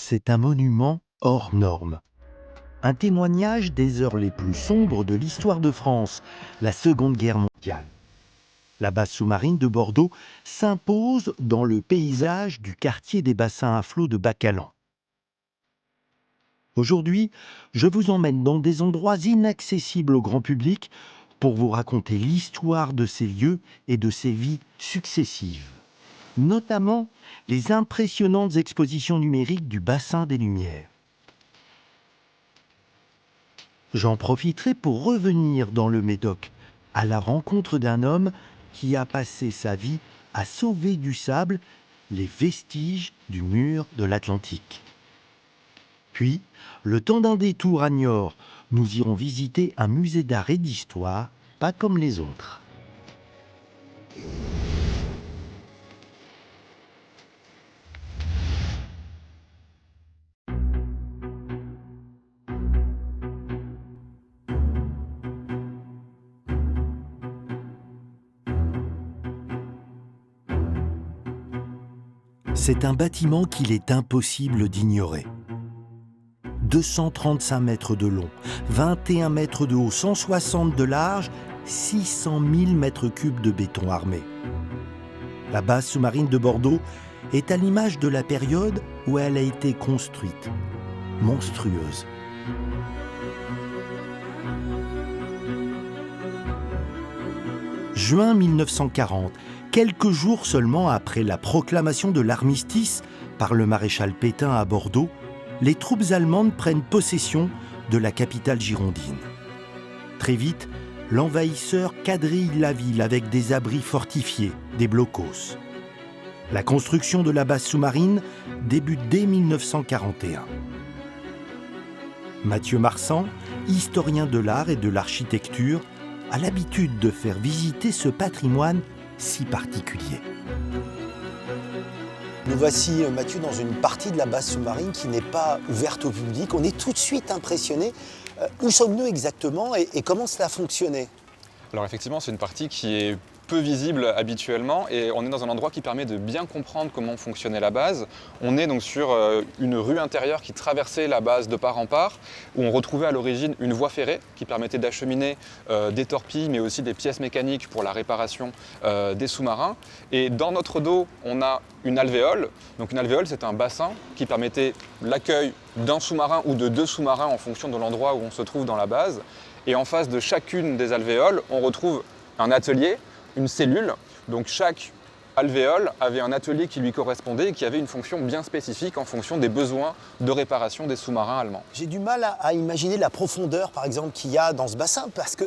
c'est un monument hors norme. Un témoignage des heures les plus sombres de l'histoire de France, la Seconde Guerre mondiale. La base sous-marine de Bordeaux s'impose dans le paysage du quartier des bassins à flot de Bacalan. Aujourd'hui, je vous emmène dans des endroits inaccessibles au grand public pour vous raconter l'histoire de ces lieux et de ces vies successives. Notamment les impressionnantes expositions numériques du bassin des Lumières. J'en profiterai pour revenir dans le Médoc, à la rencontre d'un homme qui a passé sa vie à sauver du sable les vestiges du mur de l'Atlantique. Puis, le temps d'un détour à Niort, nous irons visiter un musée d'art et d'histoire, pas comme les autres. C'est un bâtiment qu'il est impossible d'ignorer. 235 mètres de long, 21 mètres de haut, 160 de large, 600 000 mètres cubes de béton armé. La base sous-marine de Bordeaux est à l'image de la période où elle a été construite, monstrueuse. Juin 1940, quelques jours seulement après la proclamation de l'armistice par le maréchal Pétain à Bordeaux, les troupes allemandes prennent possession de la capitale girondine. Très vite, l'envahisseur quadrille la ville avec des abris fortifiés, des blocos. La construction de la base sous-marine débute dès 1941. Mathieu Marsan, historien de l'art et de l'architecture, a l'habitude de faire visiter ce patrimoine si particulier. Nous voici, Mathieu, dans une partie de la base sous-marine qui n'est pas ouverte au public. On est tout de suite impressionné. Où sommes-nous exactement et comment cela fonctionnait? Alors effectivement, c'est une partie qui est peu visible habituellement et on est dans un endroit qui permet de bien comprendre comment fonctionnait la base. On est donc sur une rue intérieure qui traversait la base de part en part, où on retrouvait à l'origine une voie ferrée qui permettait d'acheminer des torpilles mais aussi des pièces mécaniques pour la réparation des sous-marins. Et dans notre dos, on a une alvéole. Donc une alvéole, c'est un bassin qui permettait l'accueil d'un sous-marin ou de deux sous-marins en fonction de l'endroit où on se trouve dans la base. Et en face de chacune des alvéoles, on retrouve un atelier, une cellule. Donc chaque alvéole avait un atelier qui lui correspondait et qui avait une fonction bien spécifique en fonction des besoins de réparation des sous-marins allemands. J'ai du mal à imaginer la profondeur, par exemple, qu'il y a dans ce bassin, parce que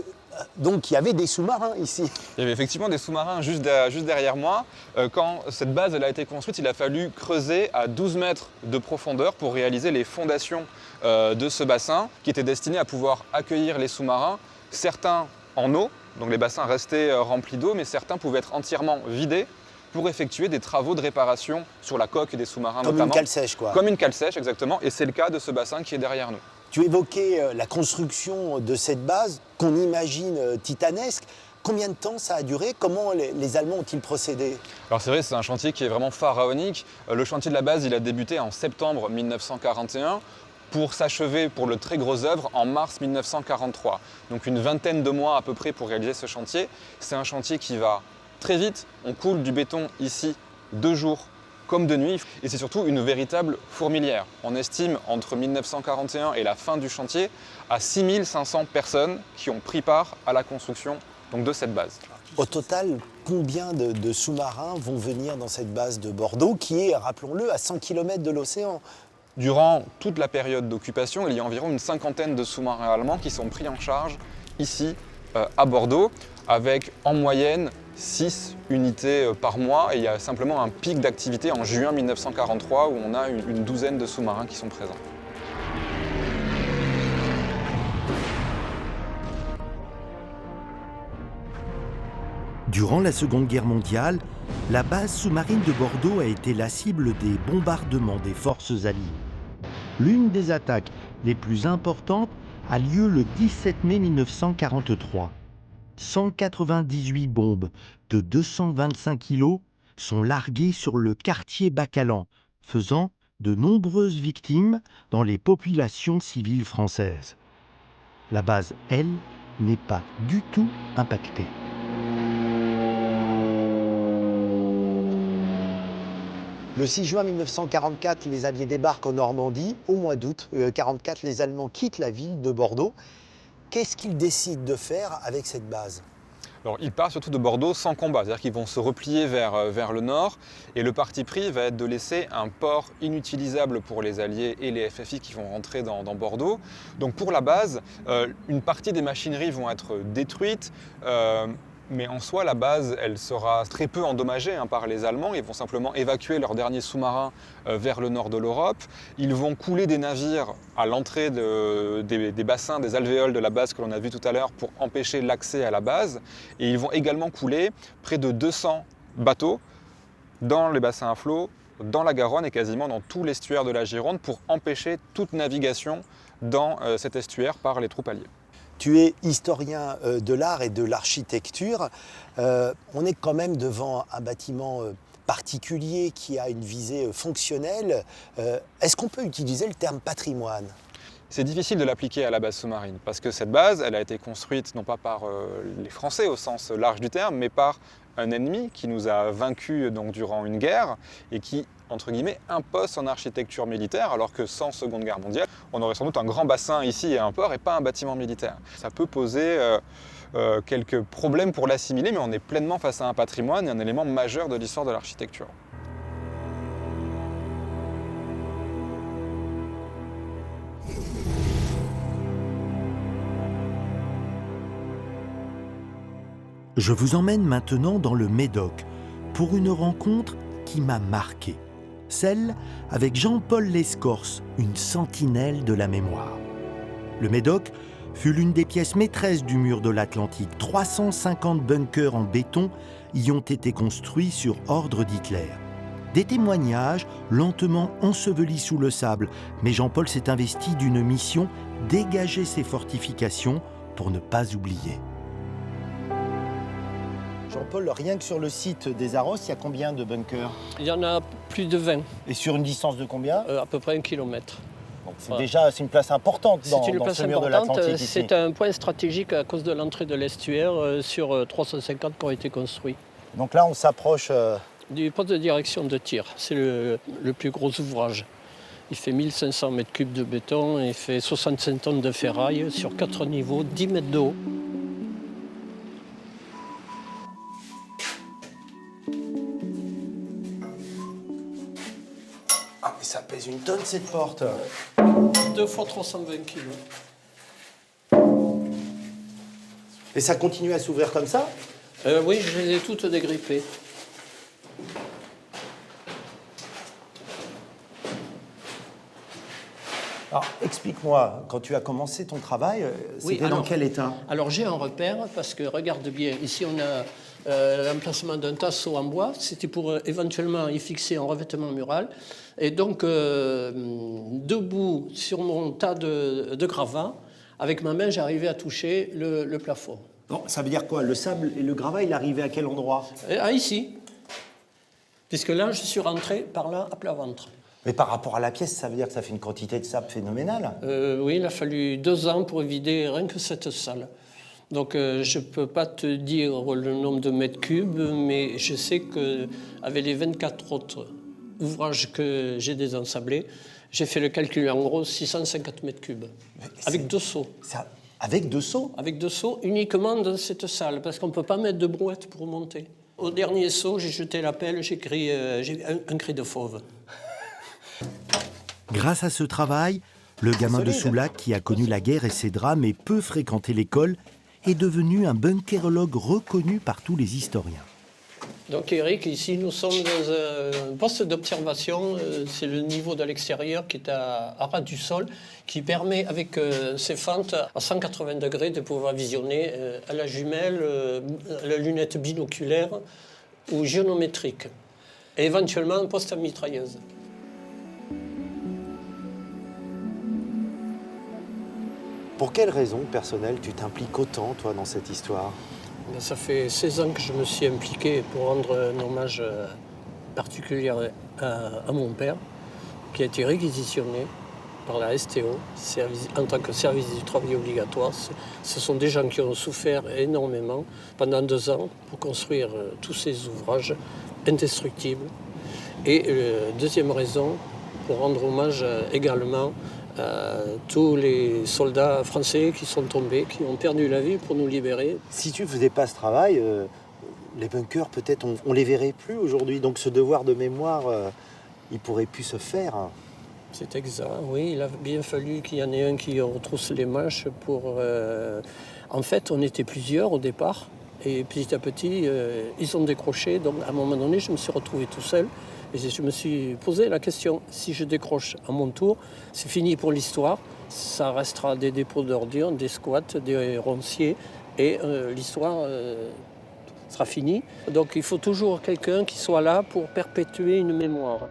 donc il y avait des sous-marins ici. Il y avait effectivement des sous-marins juste derrière moi. Quand cette base a été construite, il a fallu creuser à 12 mètres de profondeur pour réaliser les fondations de ce bassin qui était destiné à pouvoir accueillir les sous-marins, certains en eau, donc les bassins restaient remplis d'eau, mais certains pouvaient être entièrement vidés pour effectuer des travaux de réparation sur la coque des sous-marins notamment. Comme une cale sèche, quoi. Comme une cale sèche, exactement, et c'est le cas de ce bassin qui est derrière nous. Tu évoquais la construction de cette base qu'on imagine titanesque. Combien de temps ça a duré? Comment les Allemands ont-ils procédé? Alors c'est vrai, c'est un chantier qui est vraiment pharaonique. Le chantier de la base, il a débuté en septembre 1941 pour s'achever pour le très gros œuvre en mars 1943. Donc une vingtaine de mois à peu près pour réaliser ce chantier. C'est un chantier qui va très vite. On coule du béton ici 2 jours comme de nuit. Et c'est surtout une véritable fourmilière. On estime entre 1941 et la fin du chantier à 6500 personnes qui ont pris part à la construction donc, de cette base. Au total, combien de sous-marins vont venir dans cette base de Bordeaux qui est, rappelons-le, à 100 km de l'océan? Durant toute la période d'occupation, il y a environ une cinquantaine de sous-marins allemands qui sont pris en charge ici à Bordeaux, avec en moyenne 6 unités par mois. Et il y a simplement un pic d'activité en juin 1943 où on a une douzaine de sous-marins qui sont présents. Durant la Seconde Guerre mondiale, la base sous-marine de Bordeaux a été la cible des bombardements des forces alliées. L'une des attaques les plus importantes a lieu le 17 mai 1943. 198 bombes de 225 kg sont larguées sur le quartier Bacalan, faisant de nombreuses victimes dans les populations civiles françaises. La base, elle, n'est pas du tout impactée. Le 6 juin 1944, les Alliés débarquent en Normandie. Au mois d'août 1944, les Allemands quittent la ville de Bordeaux. Qu'est-ce qu'ils décident de faire avec cette base ? Alors, ils partent surtout de Bordeaux sans combat, c'est-à-dire qu'ils vont se replier vers le nord, et le parti pris va être de laisser un port inutilisable pour les Alliés et les FFI qui vont rentrer dans Bordeaux. Donc pour la base, une partie des machineries vont être détruites, mais en soi, la base, elle sera très peu endommagée par les Allemands. Ils vont simplement évacuer leurs derniers sous-marins vers le nord de l'Europe. Ils vont couler des navires à l'entrée des bassins, des alvéoles de la base que l'on a vu tout à l'heure pour empêcher l'accès à la base. Et ils vont également couler près de 200 bateaux dans les bassins à flot, dans la Garonne et quasiment dans tout l'estuaire de la Gironde pour empêcher toute navigation dans cet estuaire par les troupes alliées. Tu es historien de l'art et de l'architecture. On est quand même devant un bâtiment particulier qui a une visée fonctionnelle. Est-ce qu'on peut utiliser le terme patrimoine ? C'est difficile de l'appliquer à la base sous-marine parce que cette base, elle a été construite non pas par les Français au sens large du terme, mais par un ennemi qui nous a vaincus donc, durant une guerre et qui, entre guillemets, impose son architecture militaire, alors que sans Seconde Guerre mondiale, on aurait sans doute un grand bassin ici et un port et pas un bâtiment militaire. Ça peut poser quelques problèmes pour l'assimiler, mais on est pleinement face à un patrimoine et un élément majeur de l'histoire de l'architecture. Je vous emmène maintenant dans le Médoc pour une rencontre qui m'a marqué. Celle avec Jean-Paul Lescorce, une sentinelle de la mémoire. Le Médoc fut l'une des pièces maîtresses du mur de l'Atlantique. 350 bunkers en béton y ont été construits sur ordre d'Hitler. Des témoignages lentement ensevelis sous le sable, mais Jean-Paul s'est investi d'une mission: dégager ces fortifications pour ne pas oublier. Jean-Paul, rien que sur le site des Arros, il y a combien de bunkers ? Il y en a plus de 20, Et sur une distance de combien ? à peu près 1 kilomètre. Donc c'est déjà une place importante dans C'est une place ce mur de importante, l'Atlantique ici. c'est un point stratégique à cause de l'entrée de l'estuaire sur 350 qui ont été construits. Donc là, on s'approche... Du poste de direction de tir, c'est le plus gros ouvrage. Il fait 1500 mètres cubes de béton, il fait 65 tonnes de ferraille sur 4 niveaux, 10 mètres de haut. Ah, mais ça pèse une tonne cette porte. 2 fois 320 kilos. Et ça continue à s'ouvrir comme ça ? Oui, je les ai toutes dégrippées. Alors, explique-moi, quand tu as commencé ton travail, c'était dans quel état ? Alors j'ai un repère parce que regarde bien, ici on a l'emplacement d'un tasseau en bois, c'était pour éventuellement y fixer un revêtement mural. Et donc debout sur mon tas de gravats, avec ma main j'arrivais à toucher le plafond. Bon, ça veut dire quoi ? Le sable et le gravat, il arrivait à quel endroit ? Ici, puisque là je suis rentré par là à plat ventre. Mais par rapport à la pièce, ça veut dire que ça fait une quantité de sable phénoménale. Oui, il a fallu 2 ans pour vider rien que cette salle. Donc je ne peux pas te dire le nombre de mètres cubes, mais je sais qu'avec les 24 autres ouvrages que j'ai désensablés, j'ai fait le calcul, en gros 650 mètres cubes. Avec 2 seaux. Avec 2 seaux ? Avec 2 seaux uniquement dans cette salle, parce qu'on ne peut pas mettre de brouette pour monter. Au dernier saut, j'ai jeté la pelle, j'ai un cri de fauve. Grâce à ce travail, le gamin de Soulac, qui a connu la guerre et ses drames et peu fréquenté l'école, est devenu un bunkerologue reconnu par tous les historiens. Donc Eric, ici nous sommes dans un poste d'observation, c'est le niveau de l'extérieur qui est à ras du sol, qui permet avec ces fentes à 180 degrés de pouvoir visionner à la jumelle, à la lunette binoculaire ou géométrique, et éventuellement un poste à mitrailleuse. Pour quelles raisons personnelles tu t'impliques autant, toi, dans cette histoire ? Ça fait 16 ans que je me suis impliqué pour rendre un hommage particulier à mon père. qui a été réquisitionné par la STO en tant que service du travail obligatoire. Ce sont des gens qui ont souffert énormément pendant 2 ans pour construire tous ces ouvrages indestructibles. Et deuxième raison, pour rendre hommage également à tous les soldats français qui sont tombés, qui ont perdu la vie pour nous libérer. Si tu ne faisais pas ce travail, les bunkers, peut-être, on les verrait plus aujourd'hui. Donc ce devoir de mémoire, il pourrait plus se faire. C'est exact, oui. Il a bien fallu qu'il y en ait un qui retrousse les manches pour... En fait, on était plusieurs au départ. Et petit à petit, ils ont décroché. Donc à un moment donné, je me suis retrouvé tout seul. Et je me suis posé la question, si je décroche à mon tour, c'est fini pour l'histoire. Ça restera des dépôts d'ordures, des squats, des ronciers. Et l'histoire sera finie. Donc il faut toujours quelqu'un qui soit là pour perpétuer une mémoire.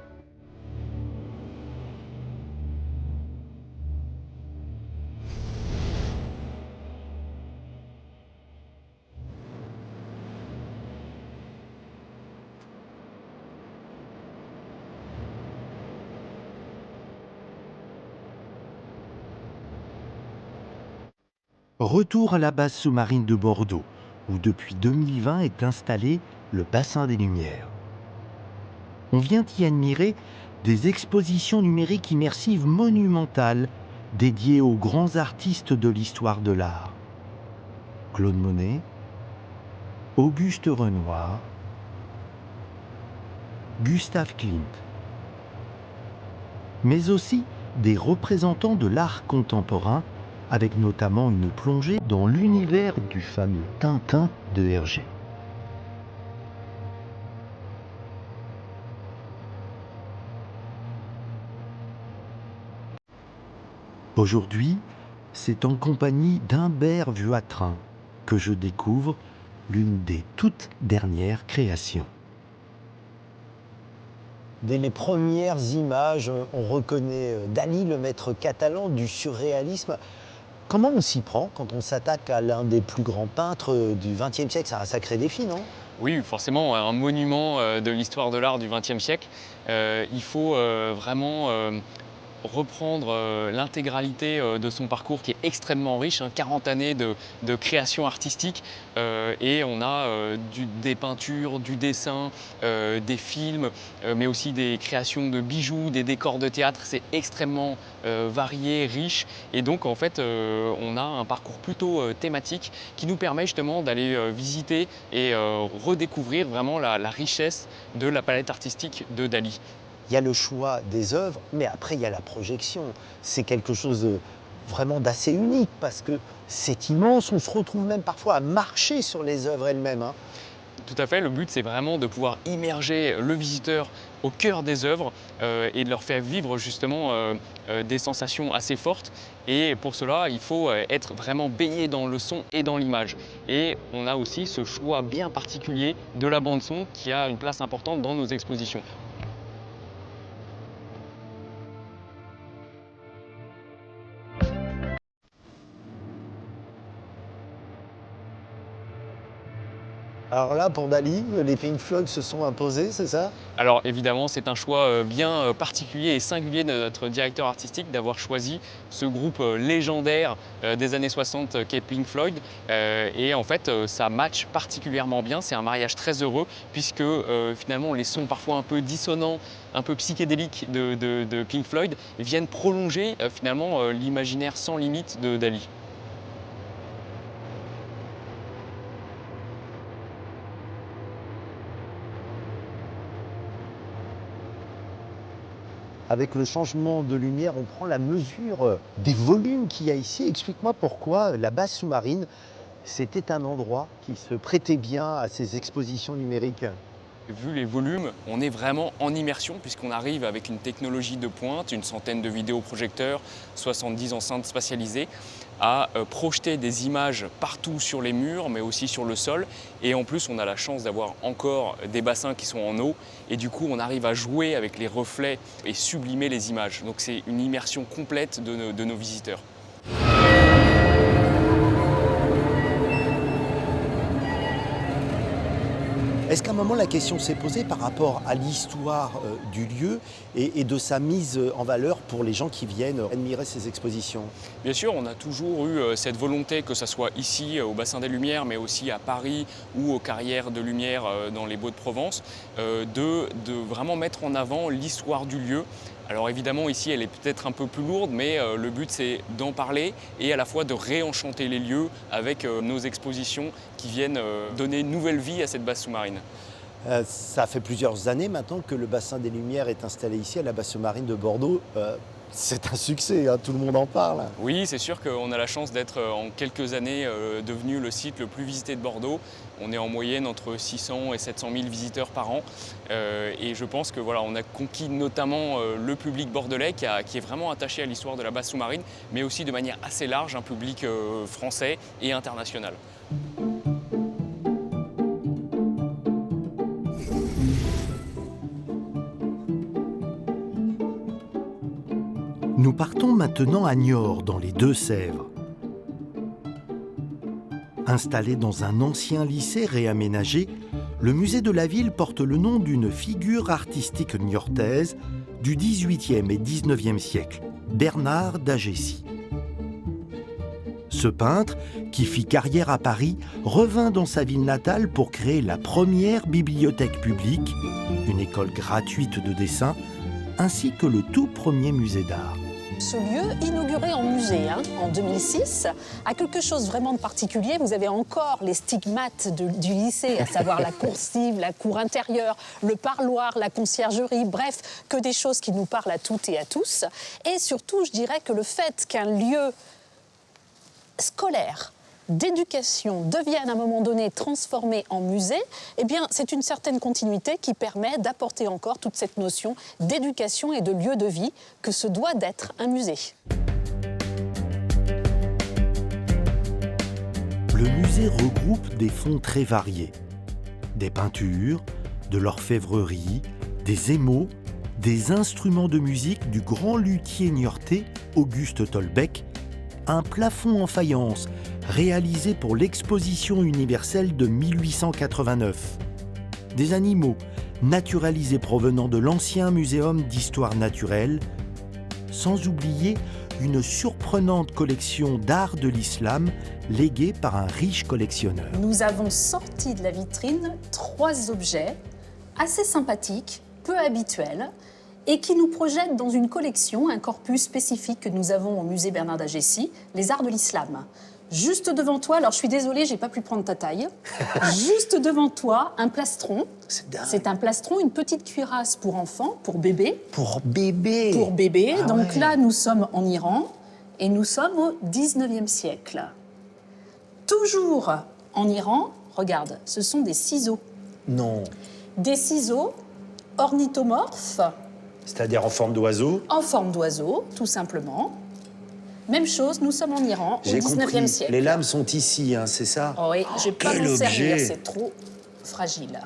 Retour à la base sous-marine de Bordeaux, où depuis 2020 est installé le bassin des Lumières. On vient y admirer des expositions numériques immersives monumentales dédiées aux grands artistes de l'histoire de l'art. Claude Monet, Auguste Renoir, Gustave Klimt, mais aussi des représentants de l'art contemporain, avec notamment une plongée dans l'univers du fameux Tintin de Hergé. Aujourd'hui, c'est en compagnie d'Humbert Vuatrin que je découvre l'une des toutes dernières créations. Dès les premières images, on reconnaît Dali, le maître catalan du surréalisme. Comment on s'y prend quand on s'attaque à l'un des plus grands peintres du XXe siècle? C'est un sacré défi, non? Oui, forcément, un monument de l'histoire de l'art du XXe siècle. Il faut vraiment reprendre l'intégralité de son parcours qui est extrêmement riche, 40 années de création artistique, et on a des peintures, du dessin, des films, mais aussi des créations de bijoux, des décors de théâtre. C'est extrêmement varié, riche, et donc en fait on a un parcours plutôt thématique qui nous permet justement d'aller visiter et redécouvrir vraiment la richesse de la palette artistique de Dali. Il y a le choix des œuvres, mais après il y a la projection. C'est quelque chose vraiment d'assez unique parce que c'est immense. On se retrouve même parfois à marcher sur les œuvres elles-mêmes, hein. Tout à fait, le but c'est vraiment de pouvoir immerger le visiteur au cœur des œuvres et de leur faire vivre justement des sensations assez fortes. Et pour cela, il faut être vraiment baigné dans le son et dans l'image. Et on a aussi ce choix bien particulier de la bande son qui a une place importante dans nos expositions. Alors là, pour Dali, les Pink Floyd se sont imposés, c'est ça? Alors évidemment, c'est un choix bien particulier et singulier de notre directeur artistique d'avoir choisi ce groupe légendaire des années 60 qu'est Pink Floyd. Et en fait, ça match particulièrement bien. C'est un mariage très heureux puisque finalement les sons parfois un peu dissonants, un peu psychédéliques de Pink Floyd viennent prolonger finalement l'imaginaire sans limite de Dali. Avec le changement de lumière, on prend la mesure des volumes qu'il y a ici. Explique-moi pourquoi la base sous-marine, c'était un endroit qui se prêtait bien à ces expositions numériques. Vu les volumes, on est vraiment en immersion puisqu'on arrive avec une technologie de pointe, une centaine de vidéoprojecteurs, 70 enceintes spatialisées, à projeter des images partout sur les murs mais aussi sur le sol. Et en plus, on a la chance d'avoir encore des bassins qui sont en eau et du coup, on arrive à jouer avec les reflets et sublimer les images. Donc c'est une immersion complète de nos visiteurs. Est-ce qu'à un moment la question s'est posée par rapport à l'histoire du lieu et de sa mise en valeur pour les gens qui viennent admirer ces expositions? Bien sûr, on a toujours eu cette volonté, que ce soit ici au Bassin des Lumières, mais aussi à Paris ou aux Carrières de Lumière dans les Baux-de-Provence, de vraiment mettre en avant l'histoire du lieu. Alors évidemment, ici, elle est peut-être un peu plus lourde, mais le but, c'est d'en parler et à la fois de réenchanter les lieux avec nos expositions qui viennent donner une nouvelle vie à cette base sous-marine. Ça fait plusieurs années maintenant que le Bassin des Lumières est installé ici à la base sous-marine de Bordeaux. C'est un succès, hein, tout le monde en parle. Oui, c'est sûr qu'on a la chance d'être en quelques années devenu le site le plus visité de Bordeaux. On est en moyenne entre 600 et 700 000 visiteurs par an. Et je pense que voilà, on a conquis notamment le public bordelais qui est vraiment attaché à l'histoire de la base sous-marine, mais aussi de manière assez large, un public français et international. Nous partons maintenant à Niort, dans les Deux-Sèvres. Installé dans un ancien lycée réaménagé, le musée de la ville porte le nom d'une figure artistique niortaise du XVIIIe et XIXe siècle, Bernard d'Agécy. Ce peintre, qui fit carrière à Paris, revint dans sa ville natale pour créer la première bibliothèque publique, une école gratuite de dessin, ainsi que le tout premier musée d'art. Ce lieu, inauguré en musée en 2006, a quelque chose vraiment de particulier. Vous avez encore les stigmates du lycée, à savoir la coursive, la cour intérieure, le parloir, la conciergerie, bref, que des choses qui nous parlent à toutes et à tous. Et surtout, je dirais que le fait qu'un lieu scolaire d'éducation devienne à un moment donné transformé en musée, eh bien, c'est une certaine continuité qui permet d'apporter encore toute cette notion d'éducation et de lieu de vie que se doit d'être un musée. Le musée regroupe des fonds très variés. Des peintures, de l'orfèvrerie, des émaux, des instruments de musique du grand luthier niortais Auguste Tolbeck, un plafond en faïence réalisé pour l'exposition universelle de 1889. Des animaux naturalisés provenant de l'ancien muséum d'histoire naturelle, sans oublier une surprenante collection d'art de l'islam léguée par un riche collectionneur. Nous avons sorti de la vitrine 3 objets assez sympathiques, peu habituels, et qui nous projettent dans une collection, un corpus spécifique que nous avons au musée Bernard d'Agécy, les arts de l'islam. Juste devant toi, alors je suis désolée, j'ai pas pu prendre ta taille. Juste devant toi, un plastron. C'est dingue. C'est un plastron, une petite cuirasse pour enfants, pour bébé. Pour bébé. Pour bébé. Ah Donc ouais. là, nous sommes en Iran et nous sommes au 19e siècle. Toujours en Iran, regarde, ce sont des ciseaux. Non. Des ciseaux ornithomorphes, C'est-à-dire en forme d'oiseau. en forme d'oiseau, tout simplement. Même chose, nous sommes en Iran, au J'ai 19e compris. siècle. Les lames sont ici, hein, c'est ça? Oh oui, je vais pas quel m'en servir, objet. c'est trop fragile.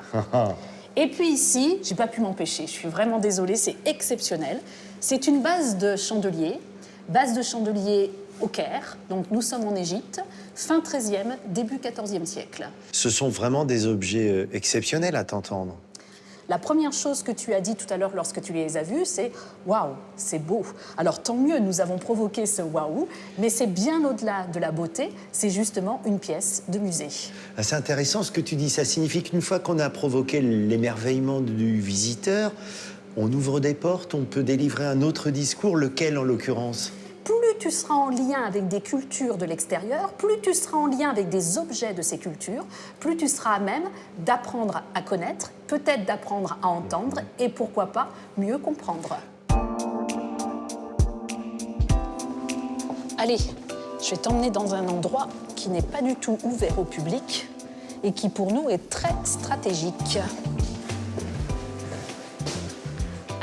Et puis ici, j'ai pas pu m'empêcher, je suis vraiment désolée, c'est exceptionnel. C'est une base de chandelier au Caire, donc nous sommes en Égypte, fin 13e, début 14e siècle. Ce sont vraiment des objets exceptionnels à t'entendre. La première chose que tu as dit tout à l'heure lorsque tu les as vus, c'est « Waouh, c'est beau ». Alors tant mieux, nous avons provoqué ce « waouh », mais c'est bien au-delà de la beauté, c'est justement une pièce de musée. Ah, c'est intéressant ce que tu dis. Ça signifie qu'une fois qu'on a provoqué l'émerveillement du visiteur, on ouvre des portes, on peut délivrer un autre discours, lequel en l'occurrence? Plus tu seras en lien avec des cultures de l'extérieur, plus tu seras en lien avec des objets de ces cultures, plus tu seras à même d'apprendre à connaître, peut-être d'apprendre à entendre et pourquoi pas mieux comprendre. Allez, je vais t'emmener dans un endroit qui n'est pas du tout ouvert au public et qui pour nous est très stratégique.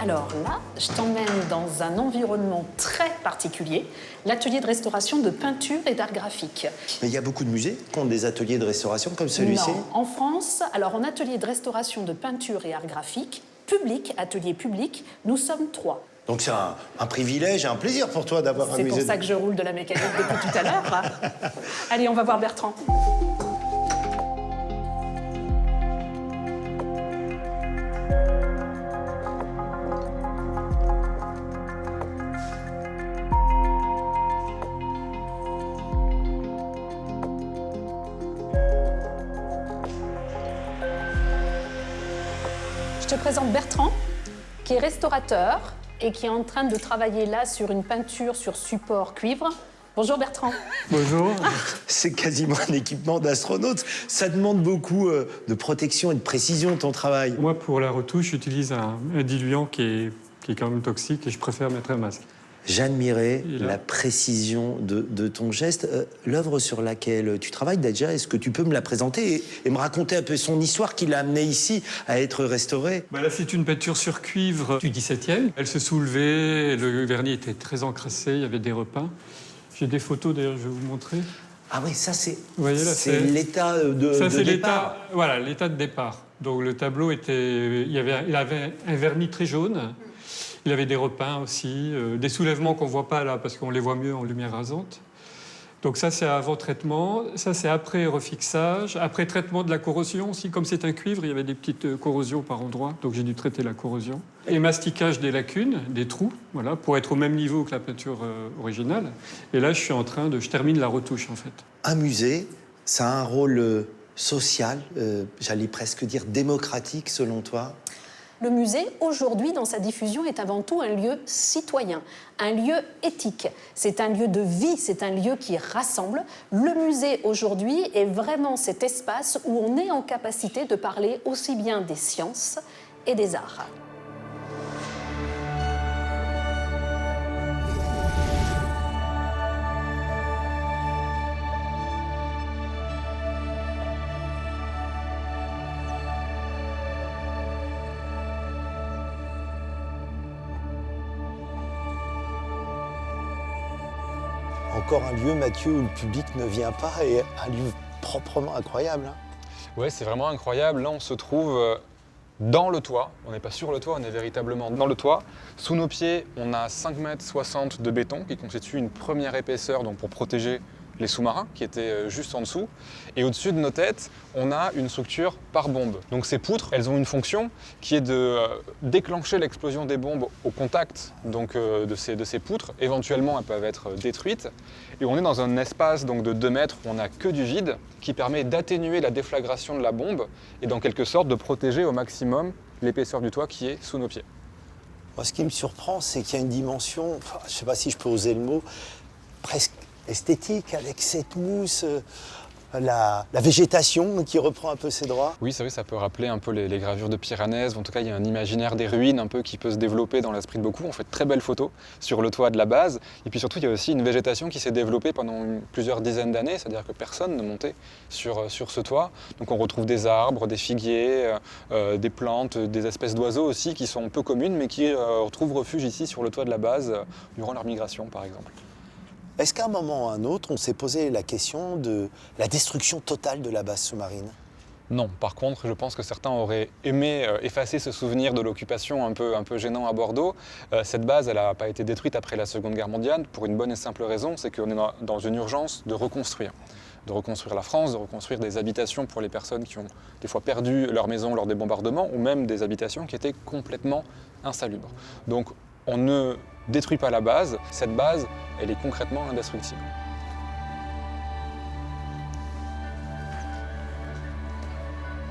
Alors là, je t'emmène dans un environnement très particulier, l'atelier de restauration de peinture et d'art graphique. Mais il y a beaucoup de musées qui ont des ateliers de restauration comme celui-ci? Non, en France, alors en atelier de restauration de peinture et art graphique, public, atelier public, nous sommes 3. Donc c'est un privilège et un plaisir pour toi d'avoir un C'est musée. pour ça que je roule de la mécanique depuis tout à l'heure. Allez, on va voir Bertrand. te présente Bertrand, qui est restaurateur et qui est en train de travailler là sur une peinture sur support cuivre. Bonjour Bertrand. Bonjour. C'est quasiment un équipement d'astronaute. Ça demande beaucoup de protection et de précision, ton travail. Moi, pour la retouche, j'utilise un diluant qui est quand même toxique et je préfère mettre un masque. J'admirais Et là- la précision de ton geste. L'œuvre sur laquelle tu travailles, Dadja, est-ce que tu peux me la présenter et me raconter un peu son histoire qui l'a amené ici à être restaurée? Là, c'est une peinture sur cuivre du XVIIe. Elle se soulevait, le vernis était très encrassé, il y avait des repeints. J'ai des photos, d'ailleurs, je vais vous montrer. Ah oui, ça c'est voyez, là, c'est l'état de Ça, c'est départ. l'état de départ. Donc le tableau il avait un vernis très jaune. Il avait des repeints aussi, des soulèvements qu'on ne voit pas là parce qu'on les voit mieux en lumière rasante. Donc ça, c'est avant traitement. Ça, c'est après refixage. Après traitement de la corrosion aussi. Comme c'est un cuivre, il y avait des petites corrosions par endroits. Donc j'ai dû traiter la corrosion. Et masticage des lacunes, des trous, voilà, pour être au même niveau que la peinture originale. Et là, je termine la retouche, en fait. Un musée, ça a un rôle social, j'allais presque dire démocratique, selon toi? Le musée, aujourd'hui, dans sa diffusion, est avant tout un lieu citoyen, un lieu éthique. C'est un lieu de vie, c'est un lieu qui rassemble. Le musée, aujourd'hui, est vraiment cet espace où on est en capacité de parler aussi bien des sciences et des arts. Encore un lieu, Mathieu, où le public ne vient pas et un lieu proprement incroyable. Hein. Ouais, c'est vraiment incroyable. Là, on se trouve dans le toit. On n'est pas sur le toit, on est véritablement dans le toit. Sous nos pieds, on a 5,60 m de béton qui constitue une première épaisseur donc, pour protéger les sous-marins qui étaient juste en dessous. Et au-dessus de nos têtes, on a une structure par bombe. Donc ces poutres, elles ont une fonction qui est de déclencher l'explosion des bombes au contact donc, de ces poutres. Éventuellement, elles peuvent être détruites. Et on est dans un espace donc, de 2 mètres où on n'a que du vide qui permet d'atténuer la déflagration de la bombe et dans quelque sorte de protéger au maximum l'épaisseur du toit qui est sous nos pieds. Moi, ce qui me surprend, c'est qu'il y a une dimension, je ne sais pas si je peux oser le mot, presque esthétique avec cette mousse, la végétation qui reprend un peu ses droits. Oui, c'est vrai, ça peut rappeler un peu les gravures de Piranèse. En tout cas, il y a un imaginaire des ruines un peu qui peut se développer dans l'esprit de beaucoup. On fait de très belles photos sur le toit de la base. Et puis surtout, il y a aussi une végétation qui s'est développée pendant plusieurs dizaines d'années. C'est-à-dire que personne ne montait sur ce toit. Donc on retrouve des arbres, des figuiers, des plantes, des espèces d'oiseaux aussi qui sont peu communes, mais qui retrouvent refuge ici sur le toit de la base durant leur migration, par exemple. Est-ce qu'à un moment ou à un autre, on s'est posé la question de la destruction totale de la base sous-marine? Non, par contre, je pense que certains auraient aimé effacer ce souvenir de l'occupation un peu gênant à Bordeaux. Cette base, elle n'a pas été détruite après la Seconde Guerre mondiale pour une bonne et simple raison, c'est qu'on est dans une urgence de reconstruire la France, de reconstruire des habitations pour les personnes qui ont des fois perdu leur maison lors des bombardements ou même des habitations qui étaient complètement insalubres. Donc on ne détruit pas la base, cette base, elle est concrètement indestructible.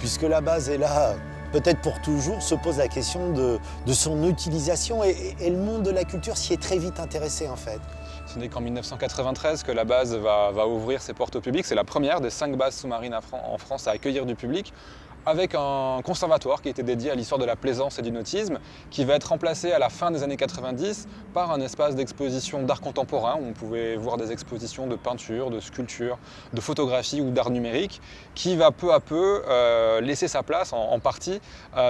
Puisque la base est là, peut-être pour toujours, se pose la question de son utilisation et le monde de la culture s'y est très vite intéressé en fait. Ce n'est qu'en 1993 que la base va ouvrir ses portes au public. C'est la première des 5 bases sous-marines en France à accueillir du public, avec un conservatoire qui était dédié à l'histoire de la plaisance et du nautisme, qui va être remplacé à la fin des années 90 par un espace d'exposition d'art contemporain où on pouvait voir des expositions de peinture, de sculpture, de photographie ou d'art numérique, qui va peu à peu laisser sa place en partie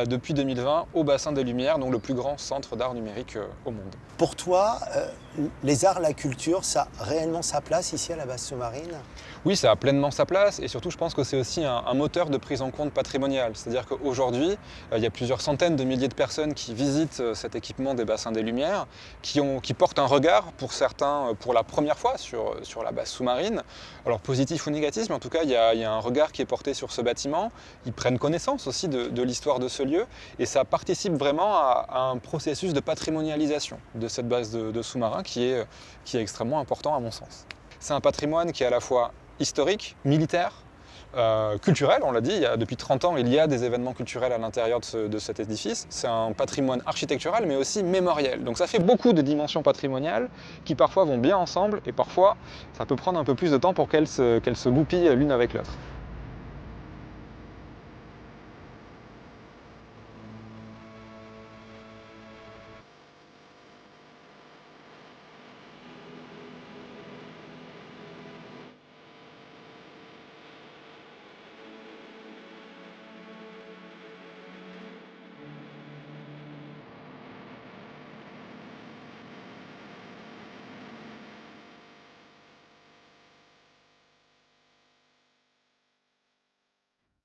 depuis 2020 au Bassin des Lumières, donc le plus grand centre d'art numérique au monde. Pour toi, les arts, la culture, ça a réellement sa place ici à la base sous-marine? Oui, ça a pleinement sa place et surtout je pense que c'est aussi un moteur de prise en compte patrimoniale. C'est-à-dire qu'aujourd'hui, il y a plusieurs centaines de milliers de personnes qui visitent cet équipement des Bassins des Lumières, qui portent un regard, pour certains, pour la première fois sur la base sous-marine. Alors positif ou négatif, mais en tout cas, il y a un regard qui est porté sur ce bâtiment. Ils prennent connaissance aussi de l'histoire de ce lieu et ça participe vraiment à un processus de patrimonialisation de cette base de sous-marins qui est extrêmement important à mon sens. C'est un patrimoine qui est à la fois historique, militaire, culturel, on l'a dit, depuis 30 ans, il y a des événements culturels à l'intérieur de cet édifice. C'est un patrimoine architectural, mais aussi mémoriel. Donc ça fait beaucoup de dimensions patrimoniales qui parfois vont bien ensemble, et parfois ça peut prendre un peu plus de temps pour qu'elles se goupillent l'une avec l'autre.